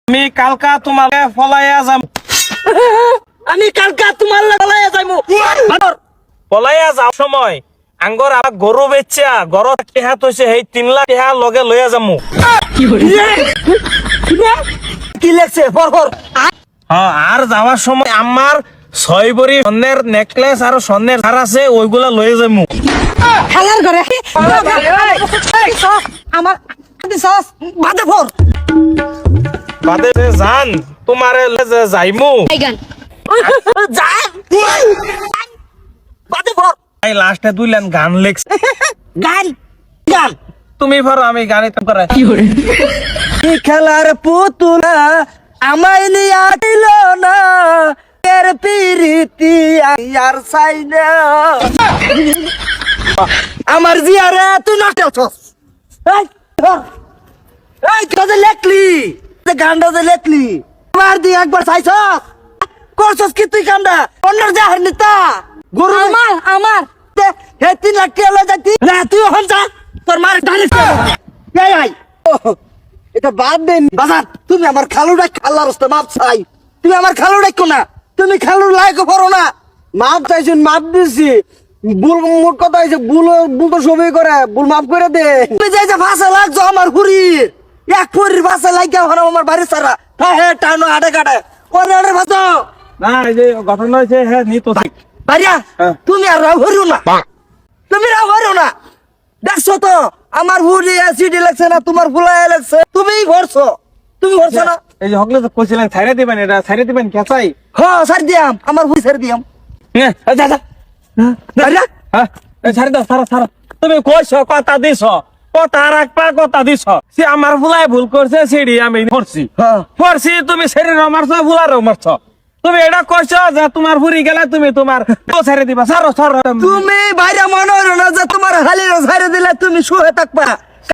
আমি কালকা তোমাকে ফলাইয়া যাম। আমি কালকা তোমার লাগাইয়া যাইমু। পলাইয়া যাও সময় আঙ্গর আমার গরু বেচা গরু টেহা তৈছে সেই 3 লাখ টেহা লগে লইয়া যামু। কি লেখছে পর হ্যাঁ, আর যাওয়ার সময় আমার 6 ভরি স্বর্ণের নেকলেস আর স্বর্ণের হার আছে ওইগুলা লইয়া যামু। খেলার ঘরে আমার সস বাদে ফোর বাদে যে জান তোমারে যে যাইমু জান বাদে ফোর এই লাস্টে 2 লাইন গান লেখছে। গান গান তুমি পারো, আমি গানে তো করে এই খেলার পুতুলা আমায় নিয়ে আইল না এর পিরিতি আর চাই না আমার জিয়ারে তুই নষ্ট হচ্ছস। এই ধর। এই কাজে লেখলি গানটা যে লেখলি আমার দিয়ে একবার চাইছস করছস কি তুই কামটা অন্যর যে হার নিতা গরু আমার হে 3 লাখ টাকা লয়ে যাইতি না তুই হন যা তোর মার ডাইরেক্ট এই আই এটা বাদ দেন বাজার তুমি আমার খালুটা আল্লাহর রাস্তায় মাপ চাই তুমি আমার খালু ডাকো না তুমি খালুর লাইকও করো না মাপ চাইছেন মাপ দিছি ভুল মোট কথা হয়েছে ভুল ভুল তো সবই করে ভুল মাফ করে দে তুমি যাই যে ভাষা লাগছো আমার হুরির এক ফুরির ভাষা লাগিয়া হলো আমার বাড়ি সারা হ্যাঁ হ্যাঁ টানো আটে কাটে ওরে ওরে ভাষা না। এই যে ঘটনা হয়েছে হ্যাঁ নি তো ভাইয়া তুমি আর রাও হরিও না তুমি রাও হরিও না দেখছো তো আমার হুরি অ্যাসিডি লাগছে না তোমার ফুলাই লাগছে তুমিই ভরছো তুমি ভরছো না এই যে হকলে তো কইছিলেন ছাইরে দিবেন, এটা ছাইরে দিবেন কেচাই। হ্যাঁ সার দিয়াম আমার হুই সার দিয়াম হ্যাঁ যা যা ভাইয়া হ্যাঁ ছাড়ি দাও সারা সারা। তুমি কইছ কথা দিছ, কথা রাখবা কথা দিছ, সে আমার ফুলাই ভুল করছে সেডি আমি করছি হ্যাঁ করছি, তুমি শরীর মারছ ফুলারও মারছ। তুমি এটা কইছ যে তোমার ফুরি গেলে তুমি তোমার ছেড়ে দিবা। সারো সারো তুমি বাইরে মনে হলো না যে তোমার হালির ঝাড়ে দিলে তুমি শুয়ে থাকবা